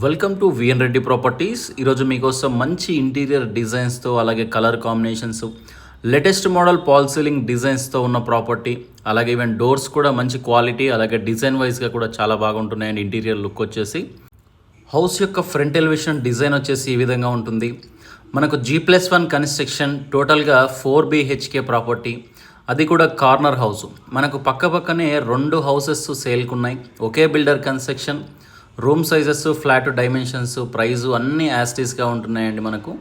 Welcome to VN Reddy properties. ఈరోజు మీకోసం మంచి ఇంటీరియర్ డిజైన్స్తో అలాగే colour combinations, latest model fall ceiling డిజైన్స్తో ఉన్న ప్రాపర్టీ, అలాగే ఈవెన్ డోర్స్ కూడా మంచి క్వాలిటీ అలాగే డిజైన్ వైజ్గా కూడా చాలా బాగుంటున్నాయండి. ఇంటీరియర్ లుక్ వచ్చేసి హౌస్ యొక్క ఫ్రంట్ ఎలివేషన్ డిజైన్ వచ్చేసి ఈ విధంగా ఉంటుంది. మనకు G+1 కన్స్ట్రక్షన్, టోటల్గా 4 BHK ప్రాపర్టీ, అది కూడా కార్నర్ హౌస్. మనకు పక్కనే 2 హౌసెస్ సేల్కున్నాయి. ఒకే builder construction, room sizes, flat dimensions, price అన్నీ యాస్టీస్గా ఉంటున్నాయండి. మనకు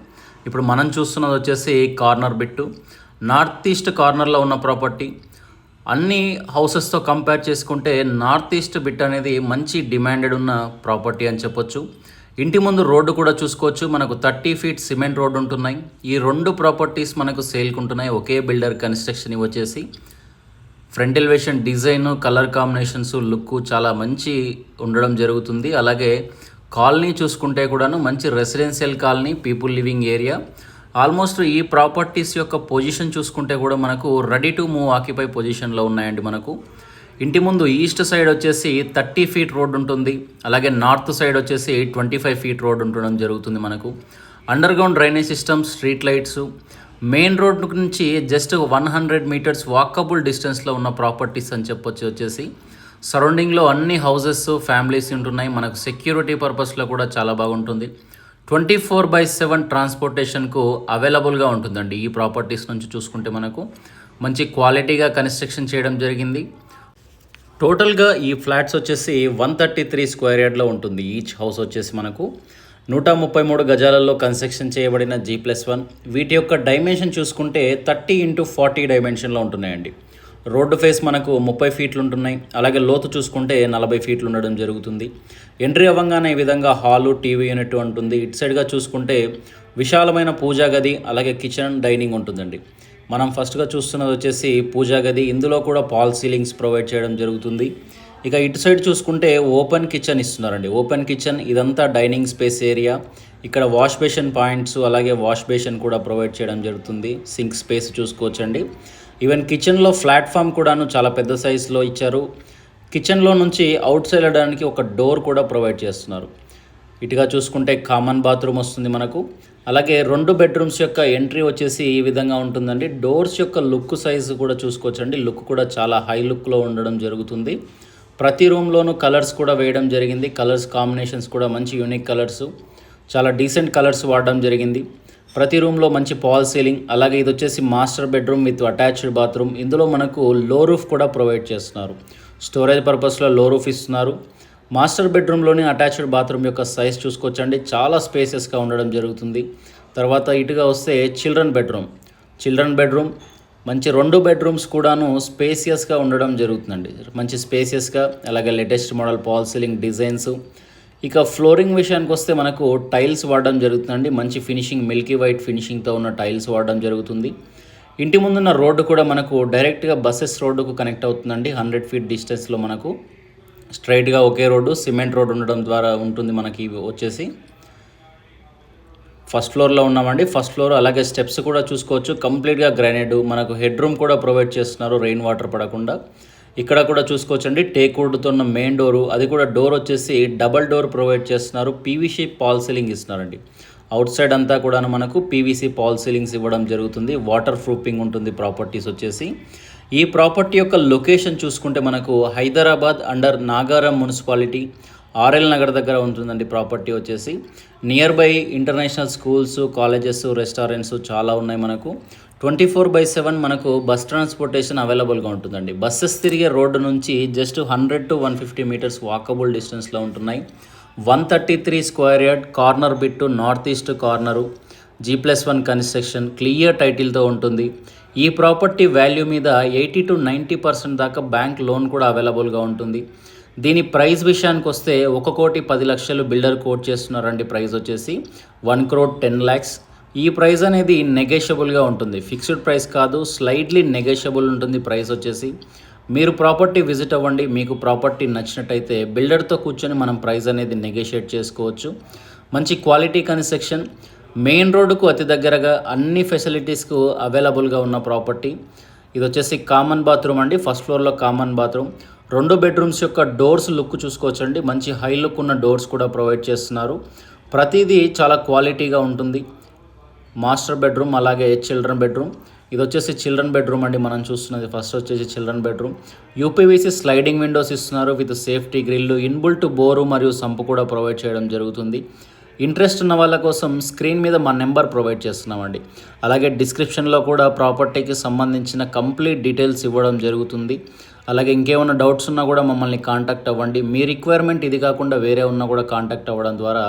ఇప్పుడు మనం చూస్తున్నది వచ్చేసి కార్నర్ బిట్టు, నార్త్ ఈస్ట్ కార్నర్లో ఉన్న ప్రాపర్టీ. అన్ని హౌసెస్తో కంపేర్ చేసుకుంటే నార్త్ ఈస్ట్ బిట్ అనేది మంచి డిమాండెడ్ ఉన్న ప్రాపర్టీ అని చెప్పొచ్చు. ఇంటి ముందు రోడ్డు కూడా చూసుకోవచ్చు. మనకు 30 ఫీట్ సిమెంట్ రోడ్డు ఉంటున్నాయి. ఈ 2 ప్రాపర్టీస్ మనకు సేల్కుంటున్నాయి. ఒకే బిల్డర్ కన్స్ట్రక్షన్ వచ్చేసి front elevation design, colour combinations, look చాలా మంచి ఉండడం జరుగుతుంది. అలాగే కాలనీ చూసుకుంటే కూడాను మంచి residential colony, people living area. Almost ఈ ప్రాపర్టీస్ యొక్క పొజిషన్ చూసుకుంటే కూడా మనకు రెడీ టు మూవ్ ఆక్యుపై పొజిషన్లో ఉన్నాయండి. మనకు ఇంటి ముందు ఈస్ట్ సైడ్ వచ్చేసి 30 ఫీట్ రోడ్ ఉంటుంది. అలాగే నార్త్ సైడ్ వచ్చేసి 25 ఫీట్ రోడ్ ఉండడం జరుగుతుంది. మనకు under ground drainage system, street lights, main road నుంచి జస్ట్ 100 మీటర్స్ వాకబుల్ డిస్టెన్స్లో ఉన్న ప్రాపర్టీస్ అని చెప్పొచ్చు. వచ్చేసి సరౌండింగ్లో అన్ని హౌసెస్, ఫ్యామిలీస్ ఉంటున్నాయి. మనకు సెక్యూరిటీ పర్పస్లో కూడా చాలా బాగుంటుంది. 24/7 ట్రాన్స్పోర్టేషన్కు అవైలబుల్గా ఉంటుందండి. ఈ ప్రాపర్టీస్ నుంచి చూసుకుంటే మనకు మంచి క్వాలిటీగా కన్స్ట్రక్షన్ చేయడం జరిగింది. టోటల్గా ఈ ఫ్లాట్స్ వచ్చేసి 133 స్క్వేర్ యార్డ్లో ఉంటుంది. ఈచ్ హౌస్ వచ్చేసి మనకు 133 గజాలలో కన్స్ట్రక్షన్ చేయబడిన G+1. వీటి యొక్క డైమెన్షన్ చూసుకుంటే 30x40 డైమెన్షన్లో ఉంటున్నాయండి. రోడ్డు ఫేస్ మనకు 30 ఫీట్లు ఉంటున్నాయి. అలాగే లోతు చూసుకుంటే 40 ఫీట్లు ఉండడం జరుగుతుంది. ఎంట్రీ అవ్వగానే ఈ విధంగా హాలు, టీవీ యూనిట్ ఉంటుంది. ఇటు సైడ్గా చూసుకుంటే విశాలమైన పూజా గది, అలాగే కిచెన్, డైనింగ్ ఉంటుందండి. మనం ఫస్ట్గా చూస్తున్నది వచ్చేసి పూజా గది. ఇందులో కూడా పాల్ సీలింగ్స్ ప్రొవైడ్ చేయడం జరుగుతుంది. ఇక ఇటు సైడ్ చూసుకుంటే ఓపెన్ కిచెన్ ఇస్తున్నారండి. ఓపెన్ కిచెన్, ఇదంతా డైనింగ్ స్పేస్ ఏరియా. ఇక్కడ వాష్ బేషన్ పాయింట్స్, అలాగే వాష్ బేషన్ కూడా ప్రొవైడ్ చేయడం జరుగుతుంది. సింక్ స్పేస్ చూసుకోవచ్చండి. ఈవెన్ కిచెన్లో ప్లాట్ఫామ్ కూడాను చాలా పెద్ద సైజులో ఇచ్చారు. కిచెన్లో నుంచి అవుట్ సైడ్ వెళ్ళడానికి ఒక డోర్ కూడా ప్రొవైడ్ చేస్తున్నారు. ఇటుగా చూసుకుంటే కామన్ బాత్రూమ్ వస్తుంది మనకు. అలాగే 2 బెడ్రూమ్స్ యొక్క ఎంట్రీ వచ్చేసి ఈ విధంగా ఉంటుందండి. డోర్స్ యొక్క లుక్ సైజు కూడా చూసుకోవచ్చండి. లుక్ కూడా చాలా హై లుక్లో ఉండడం జరుగుతుంది. ప్రతి రూమ్లోనూ కలర్స్ కూడా వేయడం జరిగింది. కలర్స్ కాంబినేషన్స్ కూడా మంచి యూనిక్ కలర్స్, చాలా డీసెంట్ కలర్స్ వాడడం జరిగింది. ప్రతి రూమ్లో మంచి పాల్ సీలింగ్. అలాగే ఇది వచ్చేసి master bedroom with attached bathroom. ఇందులో మనకు లో రూఫ్ కూడా ప్రొవైడ్ చేస్తున్నారు. స్టోరేజ్ పర్పస్లో లో రూఫ్ ఇస్తున్నారు. మాస్టర్ బెడ్రూమ్లోని అటాచ్డ్ బాత్రూమ్ యొక్క సైజ్ చూసుకోవచ్చండి. చాలా స్పేసెస్గా ఉండడం జరుగుతుంది. తర్వాత ఇటుగా వస్తే చిల్డ్రన్ బెడ్రూమ్ మంచి 2 బెడ్రూమ్స్ కూడాను స్పేసియస్గా ఉండడం జరుగుతుందండి. మంచి స్పేసియస్గా, అలాగే latest model fall ceiling designs. ఇక ఫ్లోరింగ్ విషయానికి వస్తే మనకు టైల్స్ వాడడం జరుగుతుందండి. మంచి ఫినిషింగ్, మిల్కీ వైట్ ఫినిషింగ్తో ఉన్న టైల్స్ వాడడం జరుగుతుంది. ఇంటి ముందున్న రోడ్డు కూడా మనకు డైరెక్ట్గా బస్సెస్ రోడ్డుకు కనెక్ట్ అవుతుందండి. 100 ఫీట్ డిస్టెన్స్లో మనకు స్ట్రైట్గా ఒకే రోడ్డు, సిమెంట్ రోడ్ ఉండడం ద్వారా ఉంటుంది. మనకి వచ్చేసి ఫస్ట్ ఫ్లోర్లో ఉన్నామండి. ఫస్ట్ ఫ్లోర్ అలాగే స్టెప్స్ కూడా చూసుకోవచ్చు. కంప్లీట్గా గ్రానైట్. మనకు హెడ్ రూమ్ కూడా ప్రొవైడ్ చేస్తున్నారు, రెయిన్ వాటర్ పడకుండా. ఇక్కడ కూడా చూసుకోవచ్చండి. టేక్ వుడ్తో ఉన్న మెయిన్ డోరు, అది కూడా డోర్ వచ్చేసి డబల్ డోర్ ప్రొవైడ్ చేస్తున్నారు. పీవీసీ పాల్ సీలింగ్ ఇస్తున్నారండి. అవుట్ సైడ్ అంతా కూడా మనకు పీవీసీ పాల్ సీలింగ్స్ ఇవ్వడం జరుగుతుంది. వాటర్ ప్రూఫింగ్ ఉంటుంది ప్రాపర్టీస్ వచ్చేసి. ఈ ప్రాపర్టీ యొక్క లొకేషన్ చూసుకుంటే మనకు Hyderabad under Nagaram municipality, RL Nagar దగ్గర ఉంటుందండి. ప్రాపర్టీ వచ్చేసి near by international schools, colleges, restaurants చాలా ఉన్నాయి. మనకు 24/7 మనకు బస్ ట్రాన్స్పోర్టేషన్ అవైలబుల్గా ఉంటుందండి. బస్సెస్ తిరిగే రోడ్డు నుంచి జస్ట్ 100 to 150 మీటర్స్ వాకబుల్ డిస్టెన్స్లో ఉంటున్నాయి. 133 square yard, corner bit, north east corner, G+1 construction, clear టైటిల్తో ఉంటుంది. ఈ ప్రాపర్టీ వాల్యూ మీద 80 to 90% దాకా బ్యాంక్ లోన్ కూడా అవైలబుల్గా ఉంటుంది. దీని ప్రైస్ విషయానికి వస్తే 1,10,00,000 బిల్డర్ కోట్ చేస్తున్నారండి. ప్రైస్ వచ్చేసి 1,10,00,000. ఈ ప్రైస్ అనేది నెగోషియబుల్గా ఉంటుంది. ఫిక్స్డ్ ప్రైస్ కాదు, స్లైడ్లీ నెగోషియబుల్ ఉంటుంది ప్రైస్ వచ్చేసి. మీరు ప్రాపర్టీ విజిట్ అవ్వండి. మీకు ప్రాపర్టీ నచ్చినట్టయితే బిల్డర్తో కూర్చొని మనం ప్రైస్ అనేది నెగోషియేట్ చేసుకోవచ్చు. మంచి క్వాలిటీ కన్స్ట్రక్షన్, మెయిన్ రోడ్డుకు అతి దగ్గరగా, అన్ని ఫెసిలిటీస్కు అవైలబుల్గా ఉన్న ప్రాపర్టీ. ఇది వచ్చేసి కామన్ బాత్రూమ్ అండి. ఫస్ట్ ఫ్లోర్లో కామన్ బాత్రూమ్. 2 బెడ్రూమ్స్ యొక్క డోర్స్ లుక్ చూసుకోవచ్చండి. మంచి హై లుక్ ఉన్న డోర్స్ కూడా ప్రొవైడ్ చేస్తున్నారు. ప్రతిదీ చాలా క్వాలిటీగా ఉంటుంది. మాస్టర్ బెడ్రూమ్ అలాగే చిల్డ్రన్ బెడ్రూమ్. ఇది వచ్చేసి చిల్డ్రన్ బెడ్రూమ్ అండి. మనం చూస్తున్నది ఫస్ట్ వచ్చేసి children bedroom. UPVC sliding windows ఇస్తున్నారు with safety grill, inbuilt bore మరియు సంపు కూడా ప్రొవైడ్ చేయడం జరుగుతుంది. ఇంట్రెస్ట్ ఉన్న వాళ్ళ కోసం స్క్రీన్ మీద మా నెంబర్ ప్రొవైడ్ చేస్తున్నామండి. అలాగే డిస్క్రిప్షన్లో కూడా ప్రాపర్టీకి సంబంధించిన కంప్లీట్ డీటెయిల్స్ ఇవ్వడం జరుగుతుంది. అలాగే ఇంకేమైనా డౌట్స్ ఉన్నా కూడా మమ్మల్ని కాంటాక్ట్ అవ్వండి. మీ రిక్వైర్మెంట్ ఇది కాకుండా వేరే ఉన్నా కూడా కాంటాక్ట్ అవ్వడం ద్వారా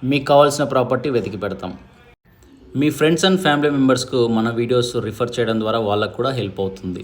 మీకు కావాల్సిన ప్రాపర్టీ వెతికి పెడతాం. మీ ఫ్రెండ్స్ అండ్ ఫ్యామిలీ మెంబర్స్కు మన వీడియోస్ రిఫర్ చేయడం ద్వారా వాళ్ళకు కూడా హెల్ప్ అవుతుంది.